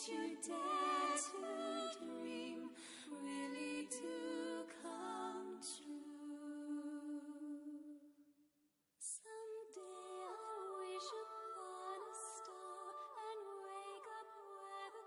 you dare to dream really to come true. Someday I'll wish upon a star and wake up where the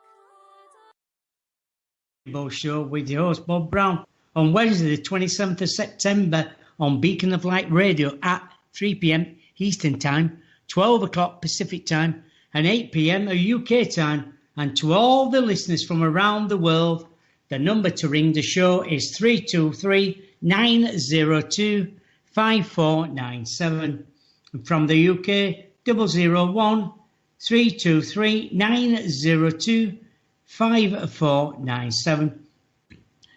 clouds are. Show with your host Bob Brown on Wednesday the 27th of September on Beacon of Light Radio at 3 p.m. Eastern Time, 12 o'clock Pacific Time and 8 p.m. UK Time. And to all the listeners from around the world, the number to ring the show is 323-902-5497. And from the UK, 001-323-902-5497.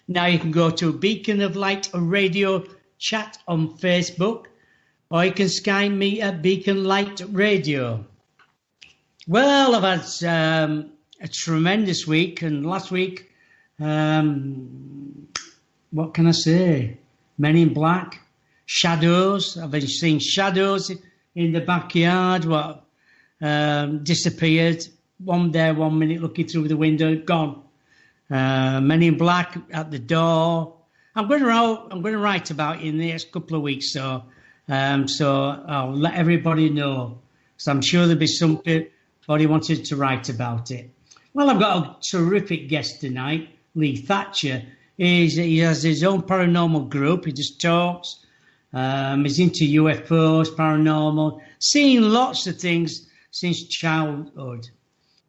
Now you can go to Beacon of Light Radio chat on Facebook, or you can Skype me at Beacon Light Radio. Well, I've had a tremendous week, and last week, what can I say? Men in Black, shadows. I've been seeing shadows in the backyard, disappeared. One there, 1 minute looking through the window, gone. Men in Black at the door. I'm going to write about it in the next couple of weeks, so I'll let everybody know. So I'm sure there'll be somebody wanted to write about it. Well, I've got a terrific guest tonight, Leigh Thatcher. He has his own paranormal group. He just talks. He's into UFOs, paranormal, seeing lots of things since childhood.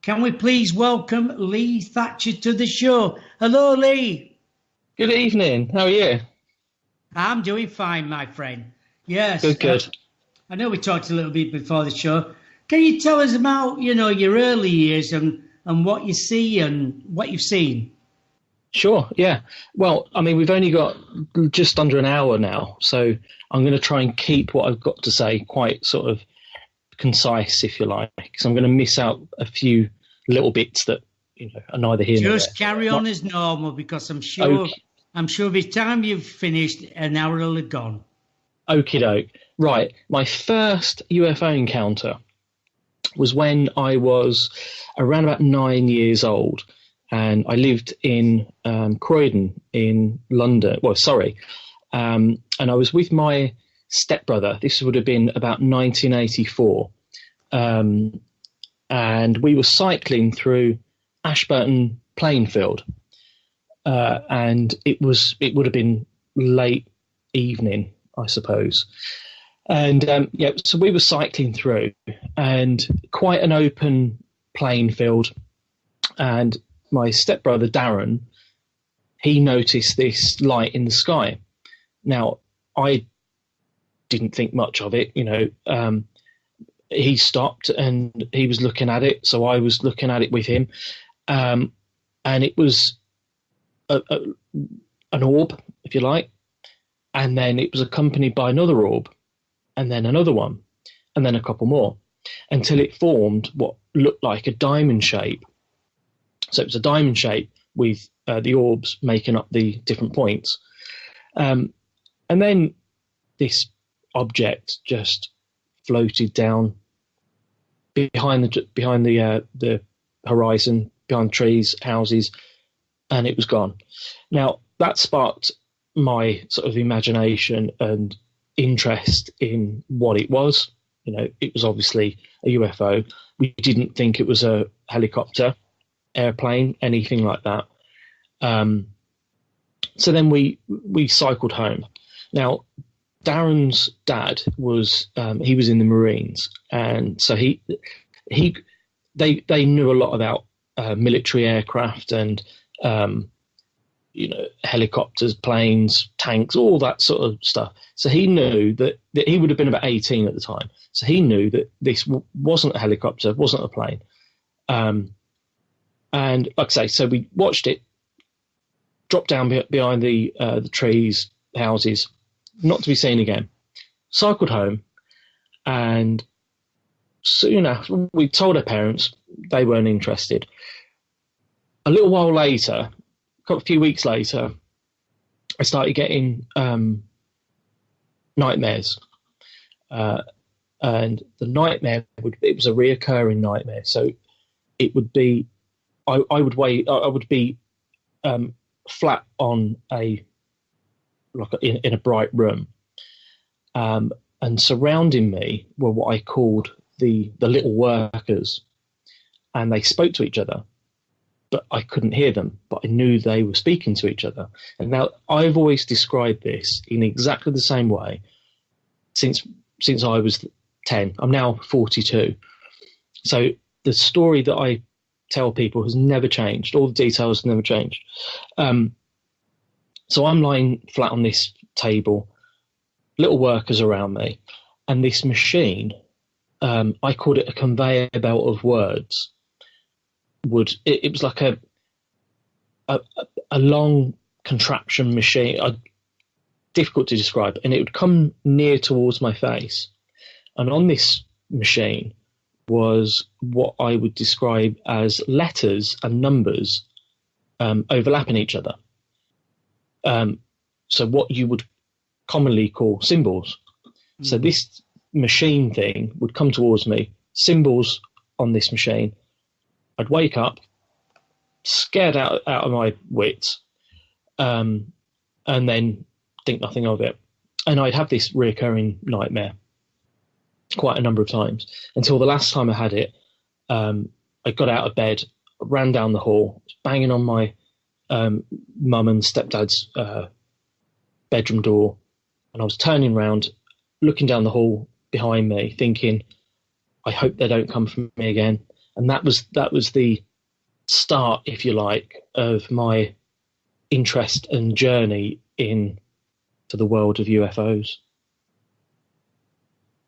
Can we please welcome Leigh Thatcher to the show? Hello, Leigh. Good evening. How are you? I'm doing fine, my friend. Yes. Good. I know we talked a little bit before the show. Can you tell us about, your early years and what you see and what you've seen? Sure, yeah. Well, I mean, we've only got just under an hour now, so I'm going to try and keep what I've got to say quite sort of concise, if you like, because I'm going to miss out a few little bits that, are neither here nor there. Just carry on as normal, because I'm sure by the time you've finished, an hour will have gone. Okie doke. Right. My first UFO encounter was when I was around about 9 years old, and I lived in Croydon in London. Well, sorry. And I was with my stepbrother. This would have been about 1984. And we were cycling through Ashburton Plainfield. And it would have been late evening, I suppose. And so we were cycling through, and quite an open plain field. And my stepbrother Darren, he noticed this light in the sky. Now, I didn't think much of it, He stopped and he was looking at it, so I was looking at it with him. And it was an orb, if you like. And then it was accompanied by another orb, and then another one, and then a couple more, until it formed what looked like a diamond shape. So it was a diamond shape with the orbs making up the different points. And then this object just floated down behind the horizon, behind trees, houses, and it was gone. Now, that sparked my sort of imagination and interest in what it was. It was obviously a UFO. We didn't think it was a helicopter, airplane, anything like that. So then we cycled home. Now, Darren's dad was he was in the Marines, and so they knew a lot about military aircraft and helicopters, planes, tanks, all that sort of stuff. So he knew that he would have been about 18 at the time. So he knew that this wasn't a helicopter, wasn't a plane. And like I say, so we watched it drop down behind the trees, houses, not to be seen again. Cycled home, and soon after, we told our parents. They weren't interested. A little while later, a few weeks later, I started getting nightmares. And the nightmare it was a reoccurring nightmare. So it would be I would be flat on in a bright room, and surrounding me were what I called the little workers, and they spoke to each other, but I couldn't hear them, but I knew they were speaking to each other. And now I've always described this in exactly the same way since I was 10. I'm now 42. So the story that I tell people has never changed. All the details have never changed. So I'm lying flat on this table, little workers around me, and this machine, I called it a conveyor belt of words. It was like a long contraption machine, difficult to describe, and it would come near towards my face. And on this machine was what I would describe as letters and numbers overlapping each other. So what you would commonly call symbols. Mm. So this machine thing would come towards me, symbols on this machine. I'd wake up, scared out of my wits, and then think nothing of it. And I'd have this recurring nightmare quite a number of times until the last time I had it. I got out of bed, ran down the hall, banging on my mum and stepdad's bedroom door, and I was turning round, looking down the hall behind me, thinking, I hope they don't come for me again. And that was the start, if you like, of my interest and journey into the world of UFOs.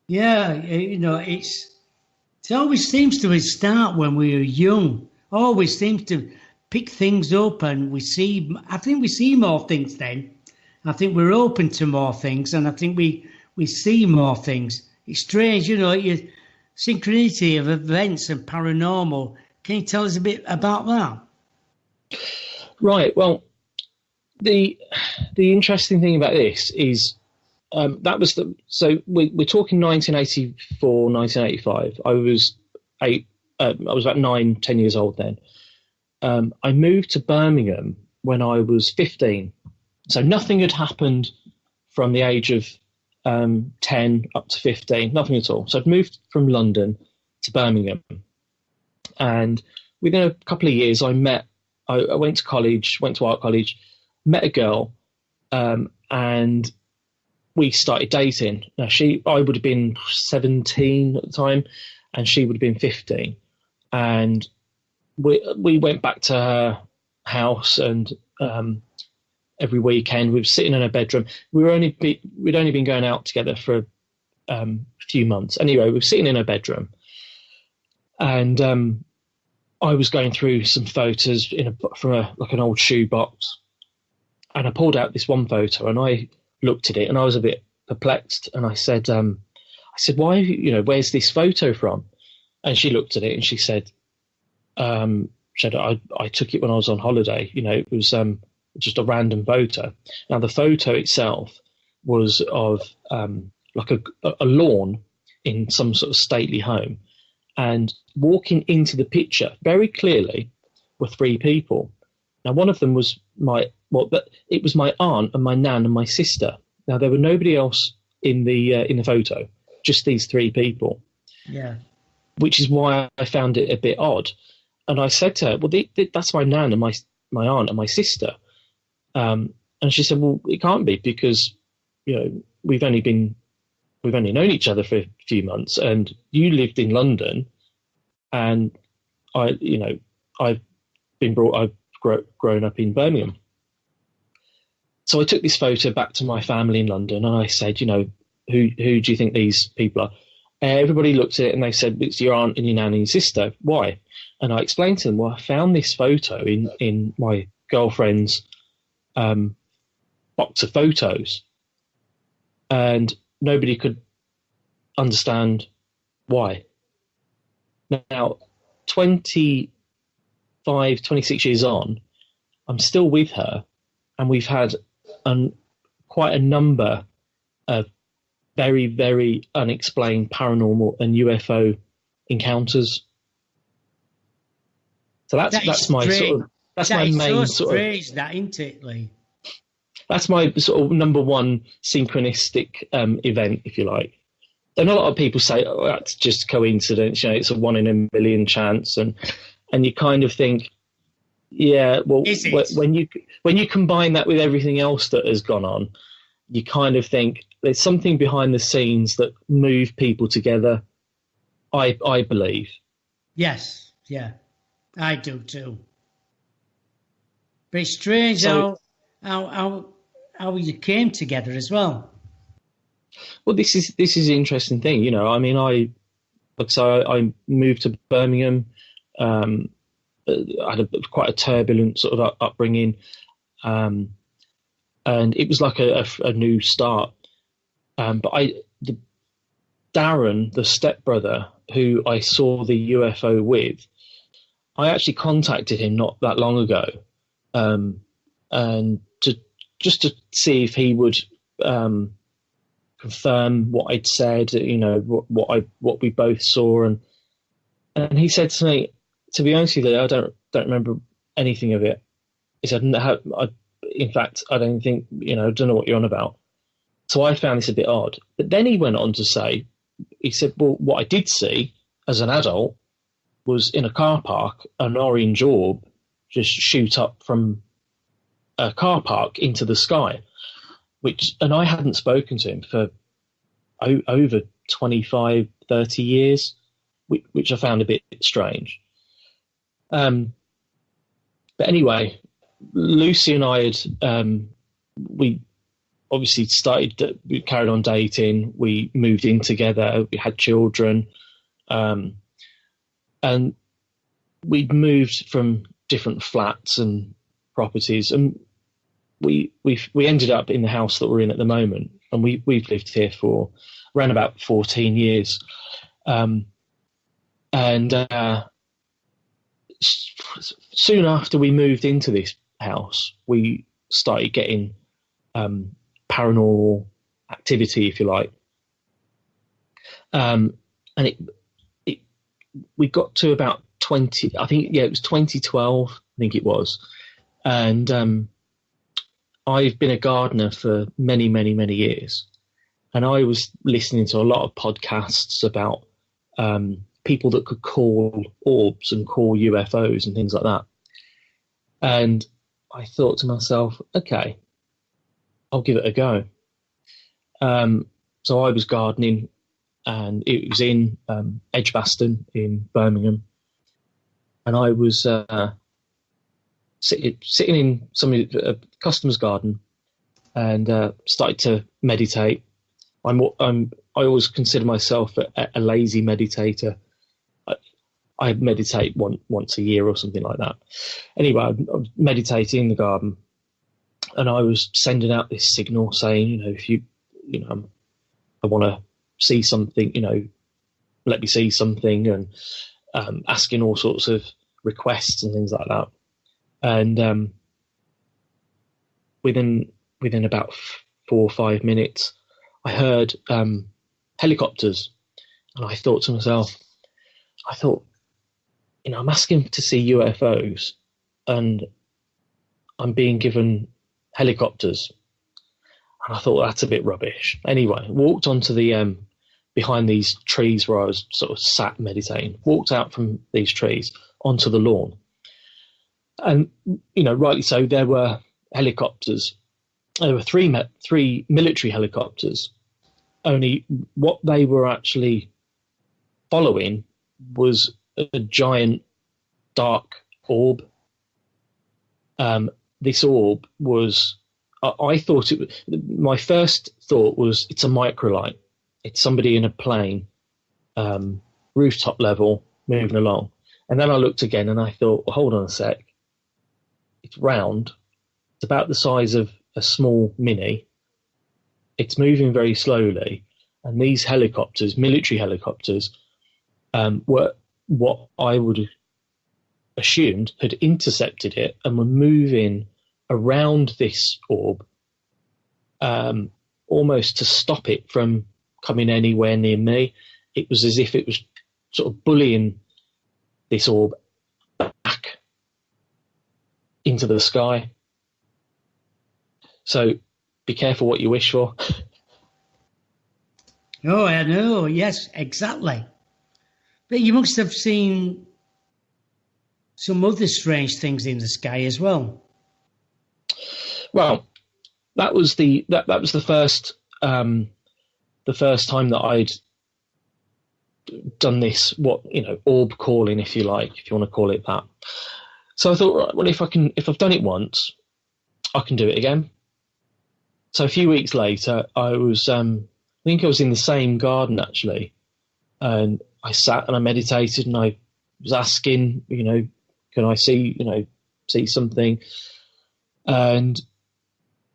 Yeah, it always seems to start when we were young. Always seems to pick things up, and I think we see more things then. I think we're open to more things, and I think we see more things. It's strange, synchronicity of events and paranormal. Can you tell us a bit about that? Right. Well, the interesting thing about this is that was so we're talking 1984, 1985. I was about 9-10 years old then. I moved to Birmingham when I was 15. So nothing had happened from the age of 10 up to 15, nothing at all. So I'd moved from London to Birmingham. And within a couple of years, I went to art college, met a girl, and we started dating. Now I would have been 17 at the time, and she would have been 15. And we went back to her house, and every weekend we were sitting in her bedroom. We'd only been going out together for a few months. Anyway, we were sitting in her bedroom, and I was going through some photos from an old shoebox, and I pulled out this one photo, and I looked at it, and I was a bit perplexed, and I said, "Why? Where's this photo from?" And she looked at it, and she said, "I took it when I was on holiday. It was just a random photo." Now, the photo itself was of like a lawn in some sort of stately home, and walking into the picture very clearly were 3 people. Now, one of them was it was my aunt and my nan and my sister. Now, there were nobody else in the photo, just these 3 people. Yeah, which is why I found it a bit odd. And I said to her, "Well, that's my nan and my aunt and my sister." And she said, "Well, it can't be because, we've only known each other for a few months, and you lived in London, and I've grown up in Birmingham." So I took this photo back to my family in London, and I said, who do you think these people are? Everybody looked at it and they said, "It's your aunt and your nan and your sister." Why? And I explained to them, "Well, I found this photo in my girlfriend's box of photos, and nobody could understand why." Now, 26 years on, I'm still with her, and we've had quite a number of very, very unexplained paranormal and UFO encounters. So that's my strange. sort of that's That my is main so sort of strange, that, isn't it, Lee? that's my sort of number one synchronistic event, if you like. And a lot of people say, "Oh, that's just coincidence. You know, it's a 1 in a million chance," and you kind of think, yeah, well, Is it? when you combine that with everything else that has gone on, you kind of think there's something behind the scenes that move people together. I believe. Yes, yeah, I do too. But it's strange So- how you came together as well. Well, this is an interesting thing. You know, I mean, I moved to Birmingham. I had quite a turbulent sort of upbringing, and it was like a new start. But Darren, the stepbrother who I saw the UFO with, I actually contacted him not that long ago, and to see if he would confirm what I'd said, you know, what we both saw, and he said to me, to be honest with you, I don't remember anything of it. He said, in fact, I don't think, you know, I don't know what you're on about. So I found this a bit odd. But then he went on to say, he said, well, what I did see as an adult was in a car park, an orange orb just shoot up from a car park into the sky, and I hadn't spoken to him for over 25, 30 years, which I found a bit strange. But anyway, Lucy and I we obviously we carried on dating, we moved in together, we had children, and we'd moved from different flats and properties, and we ended up in the house that we're in at the moment, and we've lived here for around about 14 years. Soon after we moved into this house, we started getting paranormal activity, if you like. And we got to about 20, I think, yeah, it was 2012, I think it was. And I've been a gardener for many, many, many years. And I was listening to a lot of podcasts about people that could call orbs and call UFOs and things like that. And I thought to myself, okay, I'll give it a go. So I was gardening, and it was in Edgbaston in Birmingham. And I was sitting in a customer's garden and started to meditate. I always consider myself a lazy meditator. I meditate once a year or something like that. Anyway, I was meditating in the garden, and I was sending out this signal saying, you know, if you know, I want to see something, you know, let me see something, and asking all sorts of requests and things like that. And within about 4 or 5 minutes, I heard helicopters, and I thought to myself, you know, I'm asking to see UFOs, and I'm being given helicopters. And I thought, that's a bit rubbish. Anyway, walked onto the behind these trees where I was sort of sat meditating, walked out from these trees onto the lawn. And, you know, rightly so, there were helicopters. There were three military helicopters. Only what they were actually following was a giant dark orb. This orb was, I thought it was, my first thought was, it's a microlight. It's somebody in a plane, rooftop level, moving along. And then I looked again and I thought, well, hold on a sec. It's round. It's about the size of a small Mini. It's moving very slowly. And these helicopters, military helicopters, were what I would have assumed had intercepted it and were moving around this orb, almost to stop it from coming anywhere near me. It was as if it was sort of bullying this orb back into the sky. So be careful what you wish for. Oh, I know. Yes, exactly. But you must have seen some other strange things in the sky as well. Well, that was the first time that I'd done this, orb calling, if you like, if you want to call it that. So I thought, right, well, if I've done it once, I can do it again. So a few weeks later, I was, I think I was in the same garden actually, and I sat and I meditated and I was asking, can I see something? And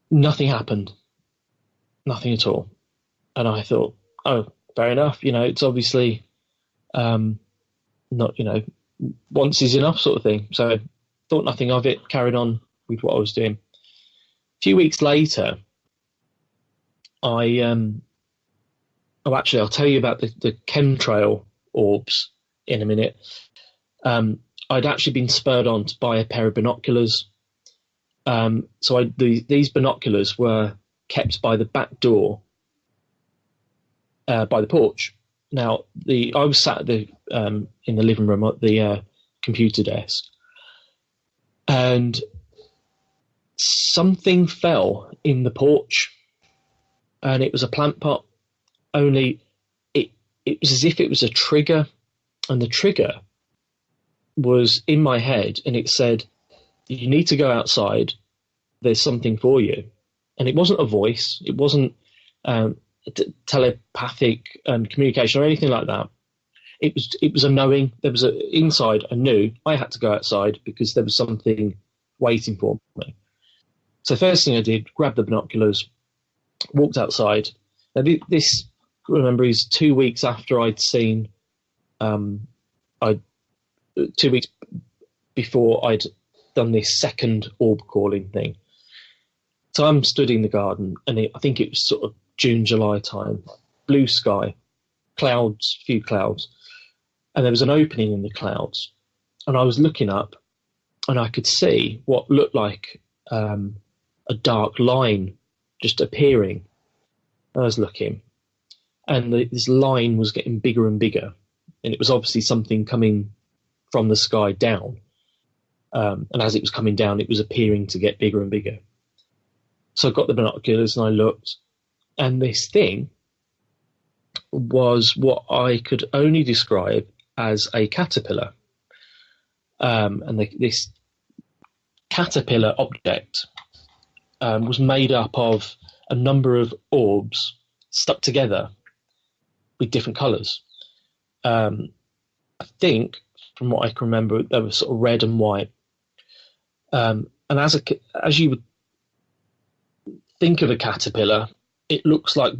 nothing happened, nothing at all. And I thought, oh, fair enough. It's obviously not, once is enough sort of thing. So I thought nothing of it, carried on with what I was doing. A few weeks later, I'll tell you about the chemtrail orbs in a minute. I'd actually been spurred on to buy a pair of binoculars. So these binoculars were kept by the back door, by the porch. Now, I was sat in the living room at the computer desk, and something fell in the porch, and it was a plant pot. Only it was as if it was a trigger, and the trigger was in my head, and it said, "You need to go outside. There's something for you." And it wasn't a voice. It wasn't telepathic communication or anything like that. It was a knowing. There was inside. I knew I had to go outside because there was something waiting for me. So first thing I did, grabbed the binoculars, walked outside. Now this, remember, is 2 weeks after I'd seen. 2 weeks before I'd done this second orb calling thing. So I'm stood in the garden, and I think it was sort of June, July time, blue sky, clouds, few clouds, and there was an opening in the clouds, and I was looking up, and I could see what looked like a dark line just appearing. I was looking, and this line was getting bigger and bigger, and it was obviously something coming from the sky down, and as it was coming down, it was appearing to get bigger and bigger. So I got the binoculars and I looked, and this thing was what I could only describe as a caterpillar. And this caterpillar object was made up of a number of orbs stuck together with different colours. I think, from what I can remember, they were sort of red and white. And as you would think of a caterpillar, it looks like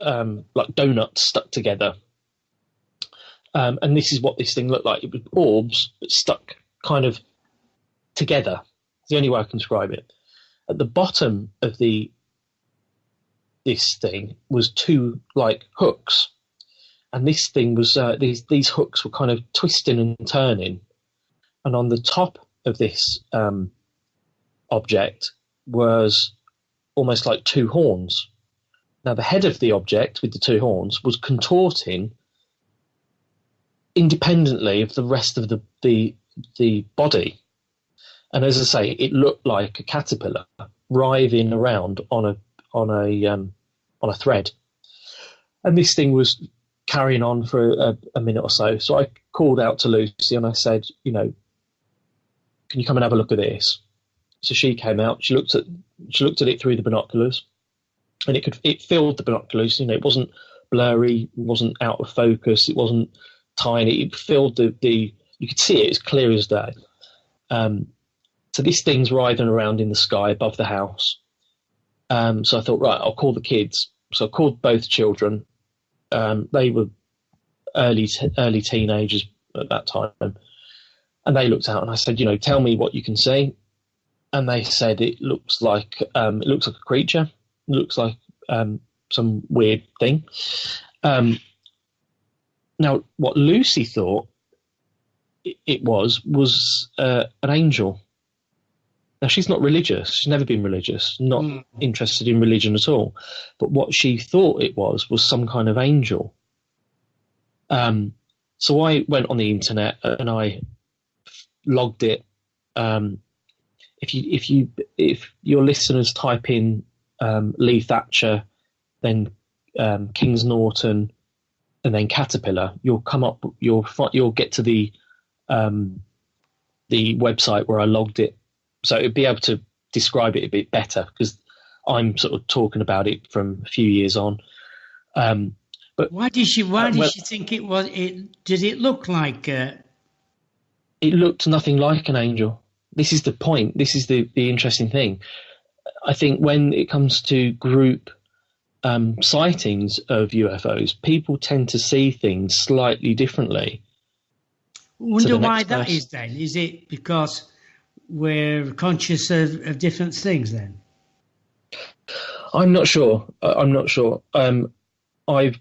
donuts stuck together. And this is what this thing looked like. It was orbs but stuck kind of together. It's the only way I can describe it. At the bottom of this thing was two hooks, and this thing was these hooks were kind of twisting and turning. And on the top of this object was almost like two horns. Now, the head of the object with the two horns was contorting independently of the rest of the body. And as I say, it looked like a caterpillar writhing around on a thread. And this thing was carrying on for a minute or so. So I called out to Lucy and I said, can you come and have a look at this? So she came out. She looked at it through the binoculars, and it filled the binoculars. It wasn't blurry, it wasn't out of focus, it wasn't tiny. It filled the you could see it as clear as day. So this thing's writhing around in the sky above the house. So I thought, right, I'll call the kids. So I called both children. They were early teenagers at that time, and they looked out, and I said, tell me what you can see. And they said it looks like a creature. It looks like some weird thing. Now, what Lucy thought it was an angel. Now, she's not religious. She's never been religious, not interested in religion at all. But what she thought it was some kind of angel. So I went on the internet and I logged it. If your listeners type in Leigh Thatcher, then Kings Norton, and then Caterpillar, you'll get to the website where I logged it. So it'd be able to describe it a bit better because I'm sort of talking about it from a few years on. But why did she think it was? Did it look like? It looked nothing like an angel. This is the point. This is the interesting thing. I think when it comes to group sightings of UFOs, people tend to see things slightly differently. I wonder why that is then. Is it because we're conscious of different things then? I'm not sure. I've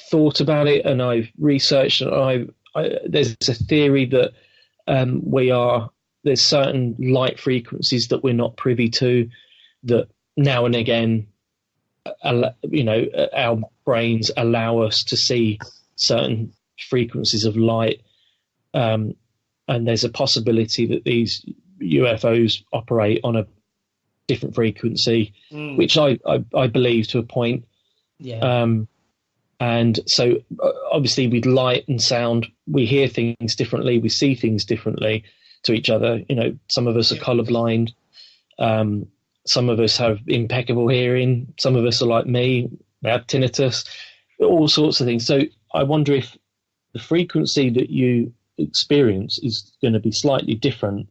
thought about it and I've researched, and there's a theory that there's certain light frequencies that we're not privy to, that now and again, our brains allow us to see certain frequencies of light. And there's a possibility that these UFOs operate on a different frequency, which I believe to a point. Yeah. And so obviously with light and sound, we hear things differently, we see things differently to each other. Some of us are colorblind. Some of us have impeccable hearing. Some of us are like me, we have tinnitus, all sorts of things. So I wonder if the frequency that you experience is going to be slightly different.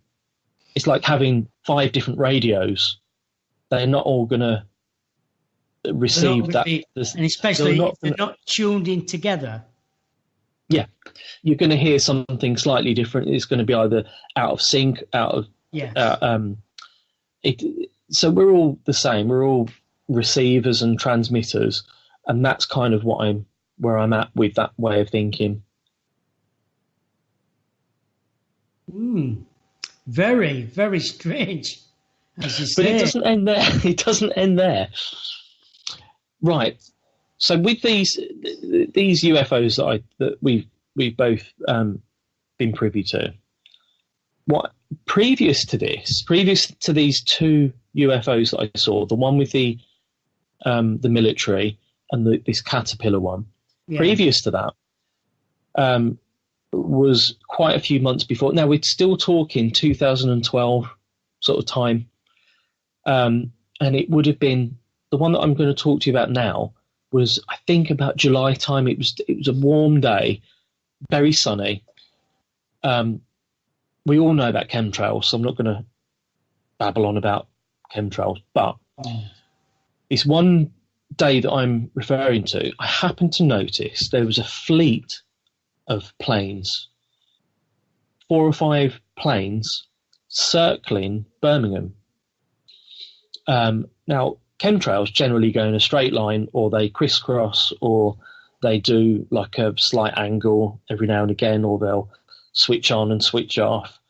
It's like having 5 different radios. They're not all going to receive that. And especially if they're not tuned in together. Yeah. You're going to hear something slightly different. It's going to be either out of sync, so we're all the same. We're all receivers and transmitters. And that's kind of where I'm at with that way of thinking. Very, very strange, as you say. But it doesn't end there. It doesn't end there. Right. So with these UFOs that we've both been privy to, previous to these 2 UFOs that I saw, the one with the military and this Caterpillar one, previous to that, was quite a few months before. Now we're still talking 2012 sort of time, and it would have been the one that I'm going to talk to you about now. Was I think about July time. It was a warm day, very sunny. We all know about chemtrails, so I'm not going to babble on about chemtrails. But this one day that I'm referring to, I happened to notice there was a fleet of planes, 4 or 5 planes circling Birmingham. Now, chemtrails generally go in a straight line, or they crisscross, or they do like a slight angle every now and again, or they'll switch on and switch off.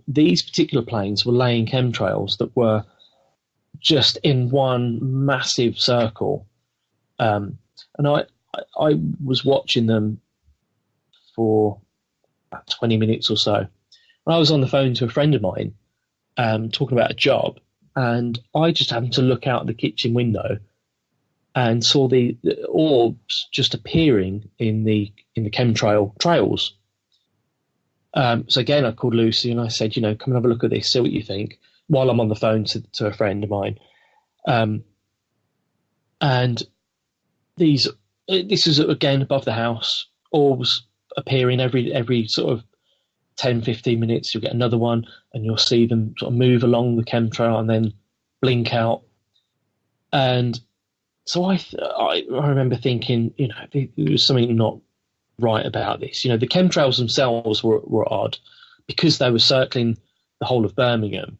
These particular planes were laying chemtrails that were just in one massive circle. And I was watching them for about 20 minutes or so. And I was on the phone to a friend of mine talking about a job, and I just happened to look out the kitchen window and saw the orbs just appearing in the chemtrail trails. So again, I called Lucy and I said, come and have a look at this, see what you think, while I'm on the phone to a friend of mine. And this is again above the house, orbs appearing every sort of 10, 15 minutes. You'll get another one and you'll see them sort of move along the chemtrail and then blink out. And so I remember thinking, there was something not right about this. The chemtrails themselves were odd because they were circling the whole of Birmingham.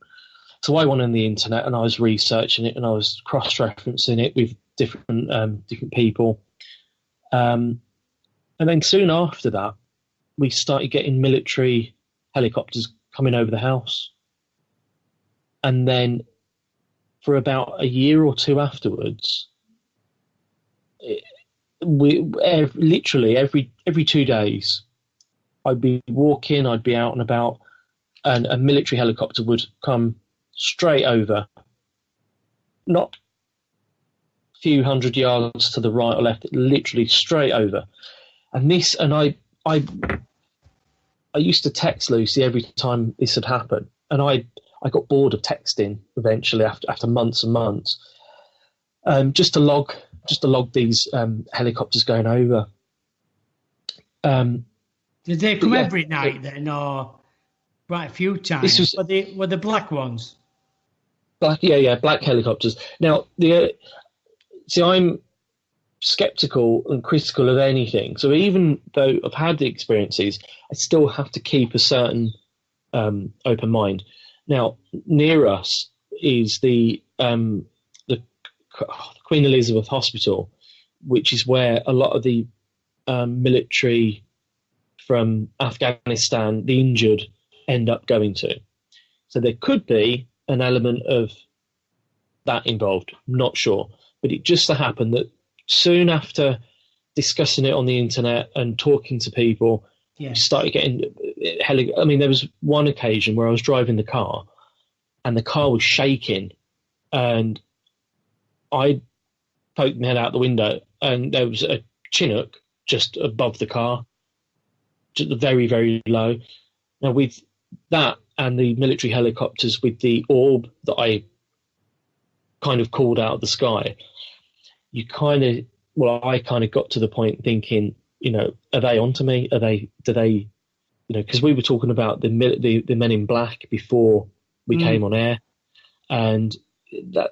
So I went on the internet and I was researching it and I was cross-referencing it with different people. And then soon after that, we started getting military helicopters coming over the house. And then for about a year or two afterwards, literally every 2 days, I'd be walking, I'd be out and about, and a military helicopter would come straight over, not a few hundred yards to the right or left, literally straight over. And I used to text Lucy every time this had happened, and I got bored of texting eventually after months and months, just to log these helicopters going over. Did they come every night then, or quite a few times? Were the black ones? Black helicopters. Now, I'm skeptical and critical of anything. So even though I've had the experiences, I still have to keep a certain open mind. Now, near us is the Queen Elizabeth Hospital, which is where a lot of the military from Afghanistan, the injured, end up going to. So there could be an element of that involved. I'm not sure. But it just so happened that soon after discussing it on the internet and talking to people, started getting there was one occasion where I was driving the car and the car was shaking, and I poked my head out the window and there was a Chinook just above the car, just very, very low. Now, with that and the military helicopters with the orb that I kind of called out of the sky, I kind of got to the point thinking, are they onto me? Because we were talking about the men in black before we came on air, and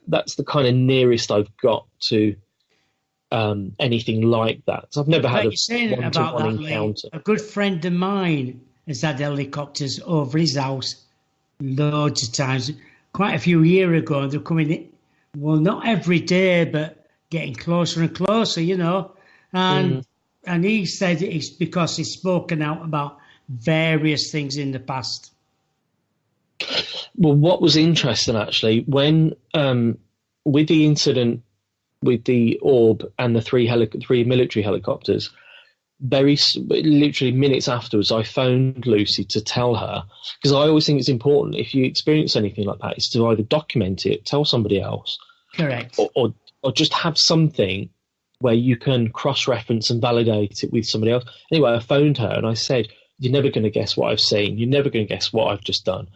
that's the kind of nearest I've got to anything like that. So I've never had a one-to-one encounter. A good friend of mine has had helicopters over his house loads of times. Quite a few years ago, they're coming in, well, not every day, but getting closer and closer, And he said it's because he's spoken out about various things in the past. Well, what was interesting, actually, when with the incident with the orb and the three military helicopters, literally minutes afterwards, I phoned Lucy to tell her, because I always think it's important, if you experience anything like that, is to either document it, tell somebody else, correct, or just have something where you can cross-reference and validate it with somebody else. Anyway, I phoned her and I said, you're never going to guess what I've seen. You're never going to guess what I've just done.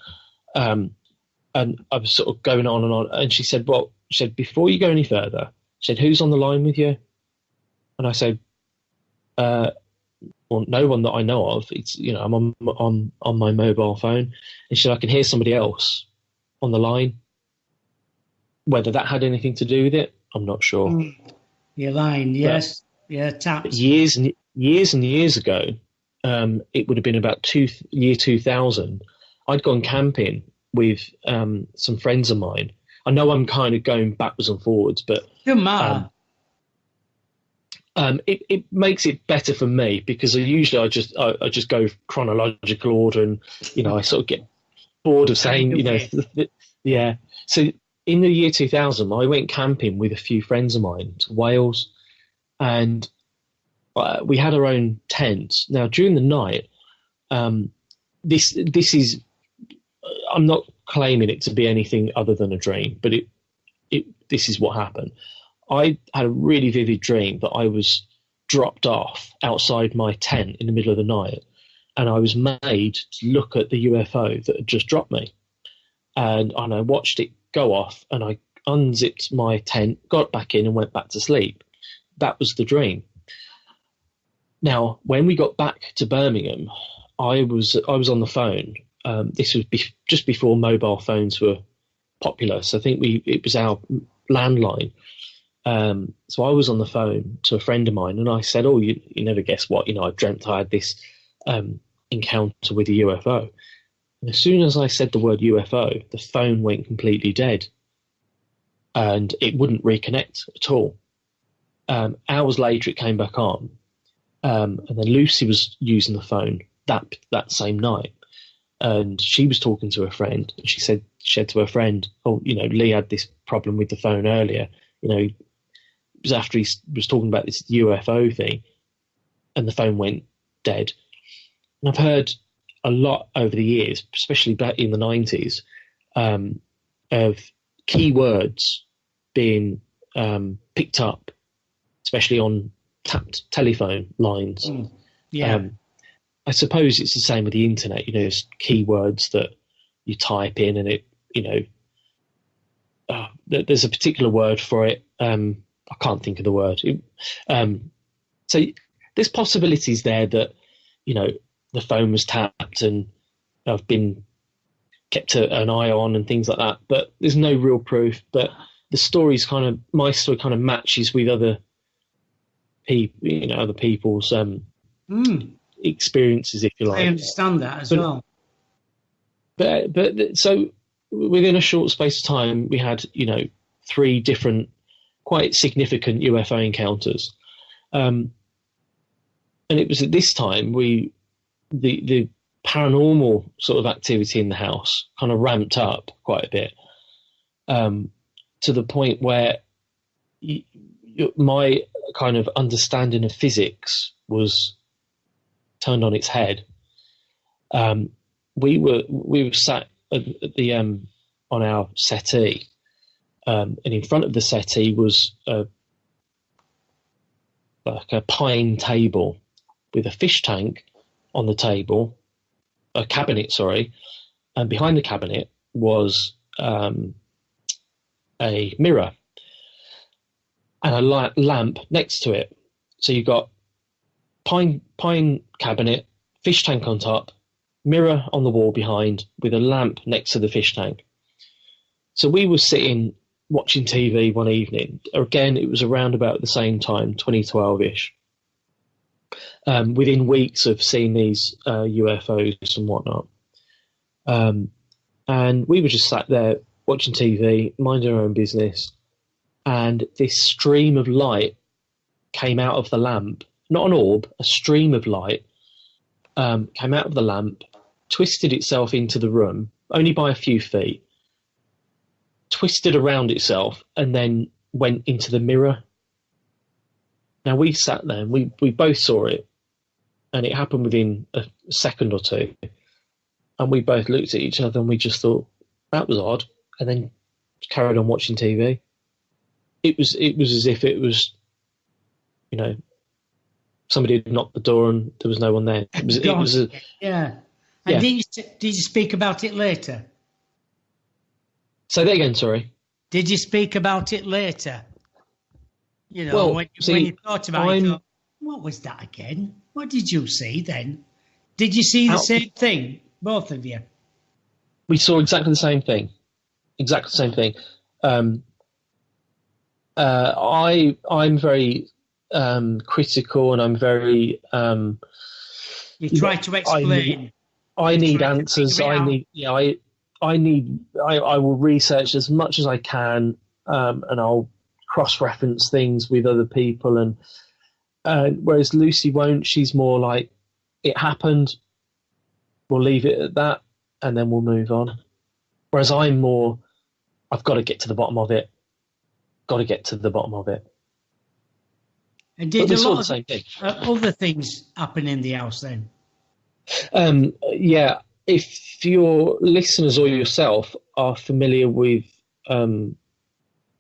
And I was sort of going on and on. And she said, before you go any further, she said, who's on the line with you? And I said, well, no one that I know of. It's, I'm on my mobile phone. And she said, I can hear somebody else on the line. Whether that had anything to do with it, I'm not sure. You're lying, yes. Taps. Years and years ago, it would have been about year 2000, I'd gone camping with some friends of mine. I know I'm kind of going backwards and forwards, but doesn't matter. It makes it better for me, because I just go chronological order, and I sort of get bored of saying yeah. So in the year 2000, I went camping with a few friends of mine to Wales, and we had our own tents. Now, during the night, this is, I'm not claiming it to be anything other than a dream, but this is what happened. I had a really vivid dream that I was dropped off outside my tent in the middle of the night, and I was made to look at the UFO that had just dropped me. And I watched it go off, and I unzipped my tent, got back in, and went back to sleep. That was the dream. Now, when we got back to Birmingham, I was on the phone. This was just before mobile phones were popular, so I think it was our landline. So I was on the phone to a friend of mine, and I said, "Oh, you never guess what? I dreamt I had this encounter with a UFO." And as soon as I said the word UFO, the phone went completely dead, and it wouldn't reconnect at all. Hours later, it came back on, and then Lucy was using the phone that same night, and she was talking to a friend, and she said said to her friend, "Oh, Leigh had this problem with the phone earlier. It was after he was talking about this UFO thing, and the phone went dead." And I've heard a lot over the years, especially back in the 90s, of keywords being picked up, especially on tapped telephone lines. Yeah. I suppose it's the same with the internet. There's keywords that you type in, and it, there's a particular word for it. I can't think of the word. So there's possibilities there that, the phone was tapped and I've been kept an eye on and things like that. But there's no real proof. But the my story kind of matches with other people, other people's experiences, if you like. I understand that as well. But so within a short space of time, we had, 3 different quite significant UFO encounters. And it was at this time the paranormal sort of activity in the house kind of ramped up quite a bit, to the point where my kind of understanding of physics was turned on its head. We were sat at the on our settee, and in front of the settee was like a pine table with a fish tank on the table, a cabinet, sorry, and behind the cabinet was a mirror and a lamp next to it. So you got pine cabinet, fish tank on top, mirror on the wall behind with a lamp next to the fish tank. So we were sitting watching TV one evening. Again, it was around about the same time, 2012-ish. Within weeks of seeing these UFOs and whatnot. And we were just sat there watching TV, minding our own business, and this stream of light came out of the lamp. Not an orb, a stream of light came out of the lamp, twisted itself into the room, only by a few feet, twisted around itself, and then went into the mirror. Now, we sat there and we both saw it, and it happened within a second or two. And we both looked at each other and we just thought, that was odd, and then carried on watching TV. It was as if it was, somebody had knocked the door and there was no one there. Yeah. And did you speak about it later? Say that again, sorry. Did you speak about it later? When you thought about it, you thought, what was that again? What did you see then? Did you see the same thing, both of you? We saw exactly the same thing. Exactly the same thing. I'm very critical, and I'm very. You try to explain. I need answers. I will research as much as I can, and I'll cross-reference things with other people. And whereas Lucy won't, she's more like, it happened, we'll leave it at that, and then we'll move on. Whereas I'm more, I've got to get to the bottom of it. And did we a saw lot the of same thing. Other things happen in the house then? Yeah, if your listeners or yourself are familiar with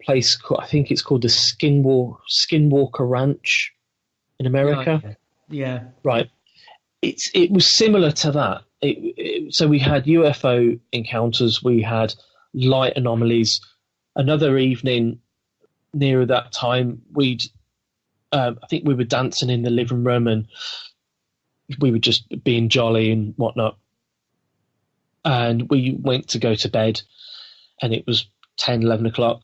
place called, I think it's called the Skinwalker Ranch in America. Okay. Yeah. Right. It was similar to that. So we had UFO encounters, we had light anomalies. Another evening nearer that time, I think we were dancing in the living room and we were just being jolly and whatnot. And we went to go to bed, and it was 10, 11 o'clock.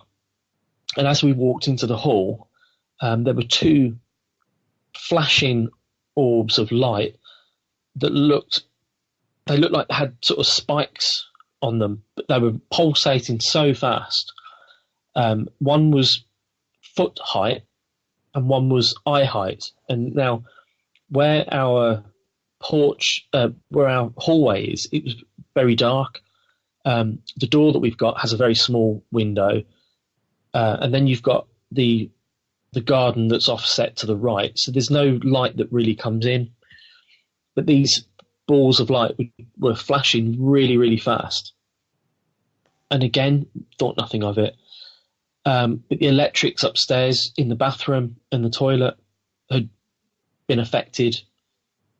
And as we walked into the hall, there were 2 flashing orbs of light that looked like they had sort of spikes on them, but they were pulsating so fast. One was foot height and one was eye height. And now where our porch, where our hallway is, it was very dark. The door that we've got has a very small window, and then you've got the garden that's offset to the right, so there's no light that really comes in. But these balls of light were flashing really, really fast. And again, thought nothing of it. But the electrics upstairs in the bathroom and the toilet had been affected,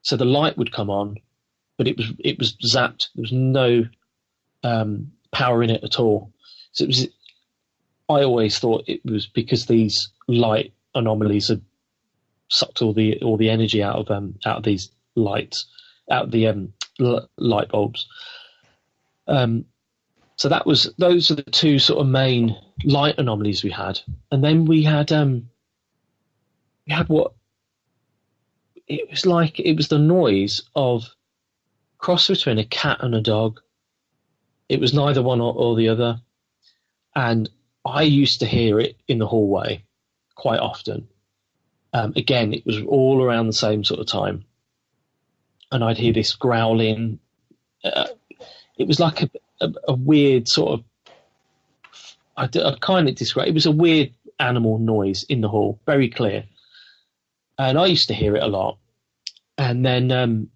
so the light would come on, but it was zapped. There was no power in it at all. So I always thought it was because these light anomalies had sucked all the energy out of these lights, out of the light bulbs. So those are the two sort of main light anomalies we had, and then we had what it was like. It was the noise of cross between a cat and a dog. It was neither one or the other, and I used to hear it in the hallway quite often. Again, it was all around the same sort of time, and I'd hear this growling. It was like a weird sort of, I'd kind of describe it was a weird animal noise in the hall, very clear. And I used to hear it a lot. And then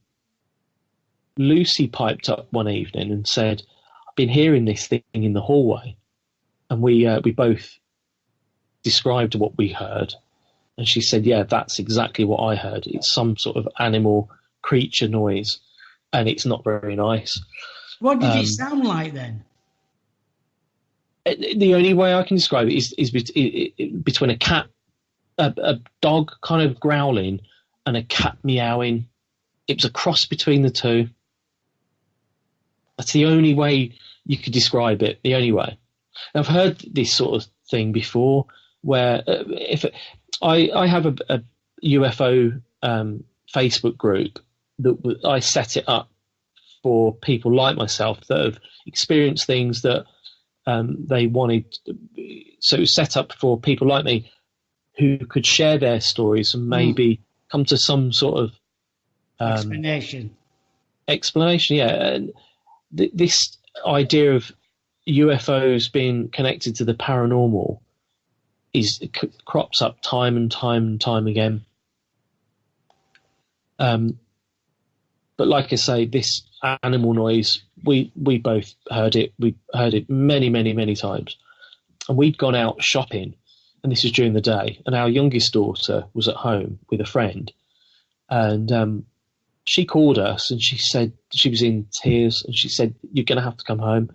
Lucy piped up one evening and said, I've been hearing this thing in the hallway. And we both described what we heard. And she said, yeah, that's exactly what I heard. It's some sort of animal creature noise, and it's not very nice. What did it sound like then? The only way I can describe it is between a cat, a dog kind of growling, and a cat meowing. It was a cross between the two. That's the only way you could describe it. The only way. And I've heard this sort of thing before, where I have a UFO Facebook group that I set it up for people like myself that have experienced things that they wanted. So it was set up for people like me who could share their stories and maybe come to some sort of explanation. Yeah. And this idea of UFOs being connected to the paranormal crops up time and time again. But like I say, this animal noise, we both heard it. We heard it many, many, many times. And we'd gone out shopping, and this was during the day, and our youngest daughter was at home with a friend. And she called us, and she said, she was in tears, and she said, you're going to have to come home.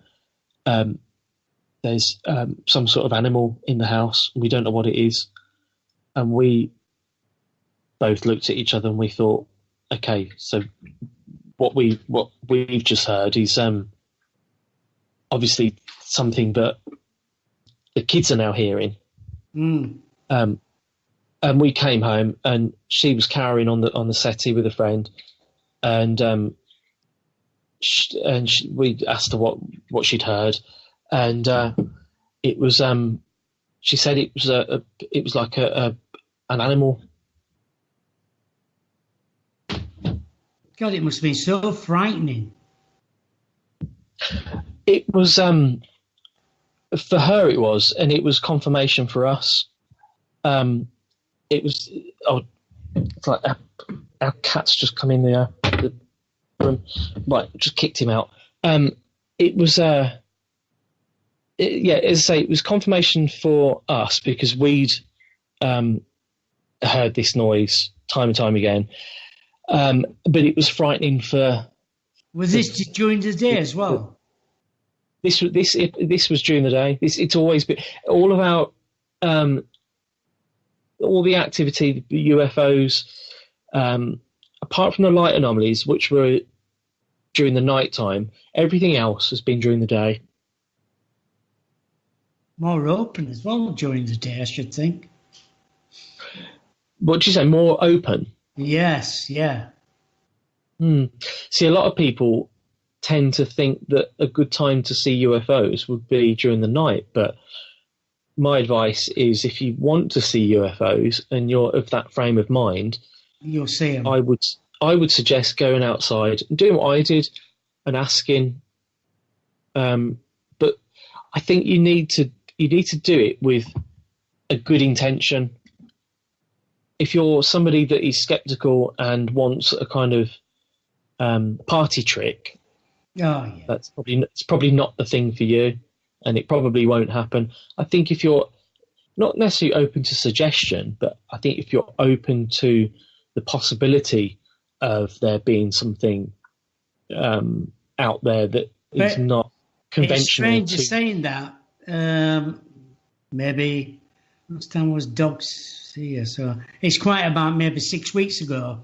There's some sort of animal in the house. We don't know what it is. And we both looked at each other and we thought, okay, so what we've just heard is obviously something that the kids are now hearing. And we came home, and she was cowering on the settee with a friend, and we asked her what she'd heard, and it was she said it was like an animal. God, it must have been so frightening. It was, for her it was, and it was confirmation for us. It was, it's like our cat's just come in the room. Right, just kicked him out. It was, as I say, it was confirmation for us because we'd heard this noise time and time again. But it was frightening for. Was this during the day as well? This was during the day. It's always been all about all the activity, the UFOs, apart from the light anomalies, which were during the night time. Everything else has been during the day. More open as well during the day, I should think. What did you say? More open. Yes, yeah. See, a lot of people tend to think that a good time to see UFOs would be during the night, but my advice is if you want to see UFOs and you're of that frame of mind, you'll see them. I would suggest going outside and doing what I did and asking But I think you need to do it with a good intention. If you're somebody that is skeptical and wants a kind of party trick, it's probably not the thing for you, and it probably won't happen. I think if you're not necessarily open to suggestion, but I think if you're open to the possibility of there being something out there that is not conventional. It's strange you're saying that. Maybe last time was dogs here, so it's quite about maybe 6 weeks ago,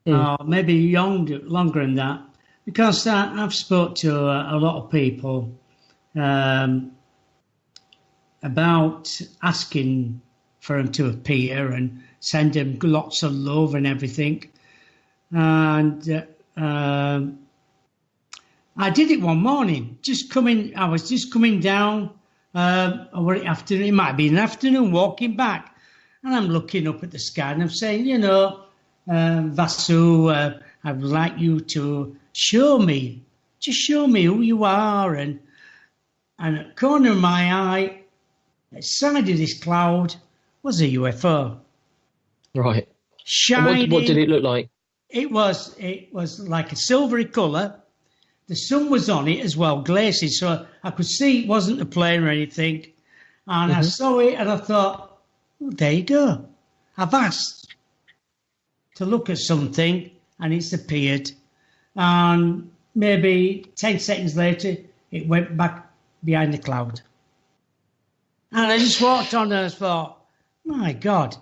or maybe longer than that, because I've spoke to a lot of people about asking for them to appear and send them lots of love and everything. And I did it one morning. I was just coming down. Afternoon, it might be an afternoon, walking back, and I'm looking up at the sky and I'm saying, Vasu, I would like you to show me who you are. And at the corner of my eye, at the side of this cloud, was a UFO. Right. Shining. What did it look like? It was like a silvery colour. The sun was on it as well, glazing, so I could see it wasn't a plane or anything. And I saw it and I thought, there you go. I've asked to look at something and it's appeared. And maybe 10 seconds later, it went back behind the cloud. And I just walked on and I thought, my God,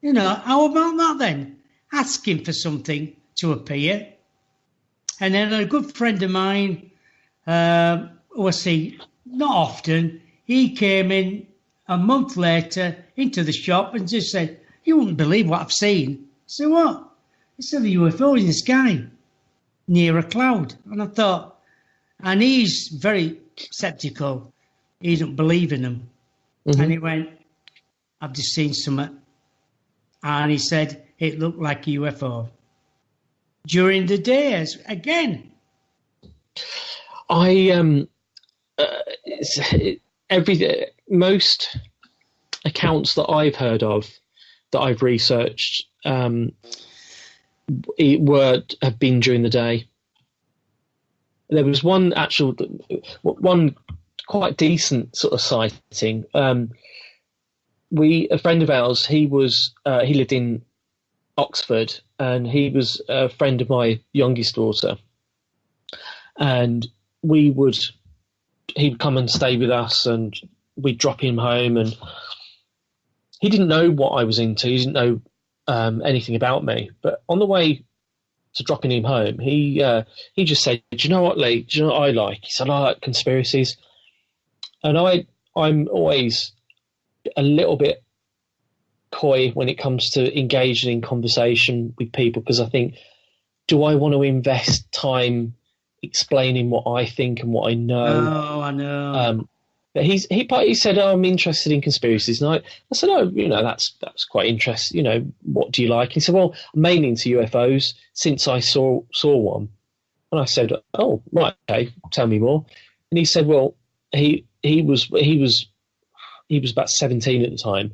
how about that then? Asking for something to appear. And then a good friend of mine, who I see not often, he came in a month later into the shop and just said, you wouldn't believe what I've seen. I said, what? He said, a UFO in the sky near a cloud. And I thought, and he's very sceptical. He doesn't believe in them. And he went, I've just seen something. And he said, it looked like a UFO. During the day, again. Most accounts that I've heard of, that I've researched, have been during the day. There was one quite decent sort of sighting. A friend of ours, he lived in Oxford, and he was a friend of my youngest daughter, and he'd come and stay with us, and we'd drop him home, and he didn't know what I was into. He didn't know anything about me. But on the way to dropping him home, he just said, do you know what, Leigh? Do you know what I like? He said, I like conspiracies. And I'm always a little bit coy when it comes to engaging in conversation with people, because I think, do I want to invest time explaining what I think and what I know? Oh, I know. But he said, I'm interested in conspiracies. And I said, that's quite interesting. What do you like? He said, well, I'm mainly into UFOs since I saw one. And I said, oh, right, okay, tell me more. And he said, well, he was about 17 at the time.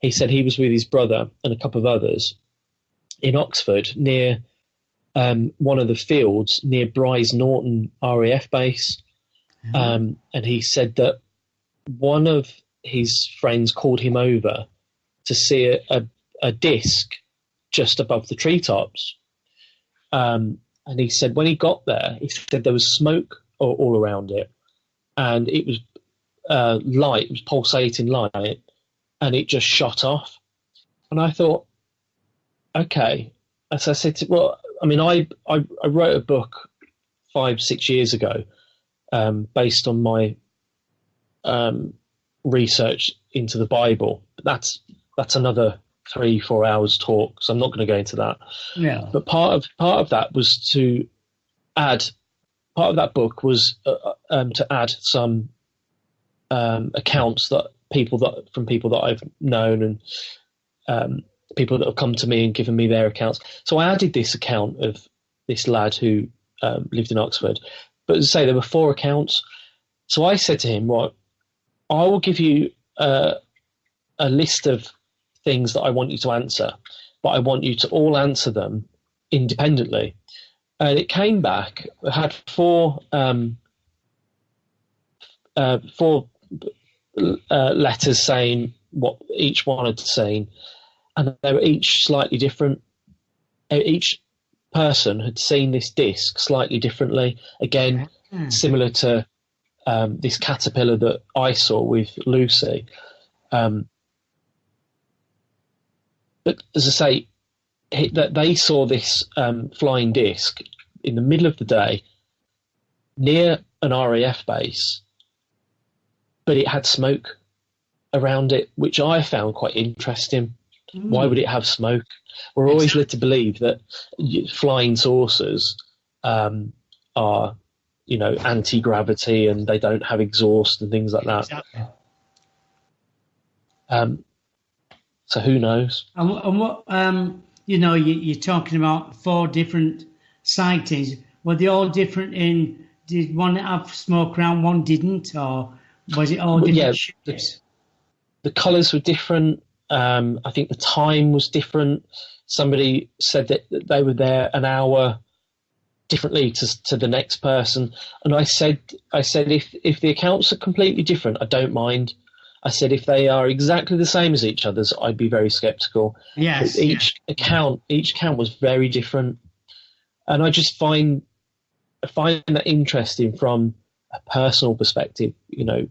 He said he was with his brother and a couple of others in Oxford near one of the fields near Bryce Norton RAF base. And he said that one of his friends called him over to see a disc just above the treetops. And he said when he got there, he said there was smoke all around it, and it was light, it was pulsating light, and it just shot off. And I thought, okay. As I said, I wrote a book 5-6 years ago based on my research into the Bible. But that's another 3-4 hours talk, so I'm not going to go into that. Yeah. But part of that was to add. Part of that book was to add some accounts from people that I've known, and people that have come to me and given me their accounts. So I added this account of this lad who lived in Oxford, But as I say, there were 4 accounts. So I said to him, right, I will give you a list of things that I want you to answer, but I want you to all answer them independently. And it came back, it had 4 letters saying what each one had seen, and they were each slightly different. Each person had seen this disc slightly differently. Again, similar to this caterpillar that I saw with Lucy. But as I say, that they saw this flying disc in the middle of the day near an RAF base, but it had smoke around it, which I found quite interesting. Why would it have smoke? We're always led to believe that flying saucers are, anti-gravity and they don't have exhaust and things like that. Exactly. So who knows? And what, you're talking about 4 different sightings. Were they all different did one have smoke around, one didn't, or was it all different shapes? The colours were different. I think the time was different. Somebody said that they were there an hour differently to the next person, and I said if the accounts are completely different, I don't mind. I said if they are exactly the same as each other's, I'd be very sceptical. Yes. But each account was very different, and I just find that interesting from a personal perspective.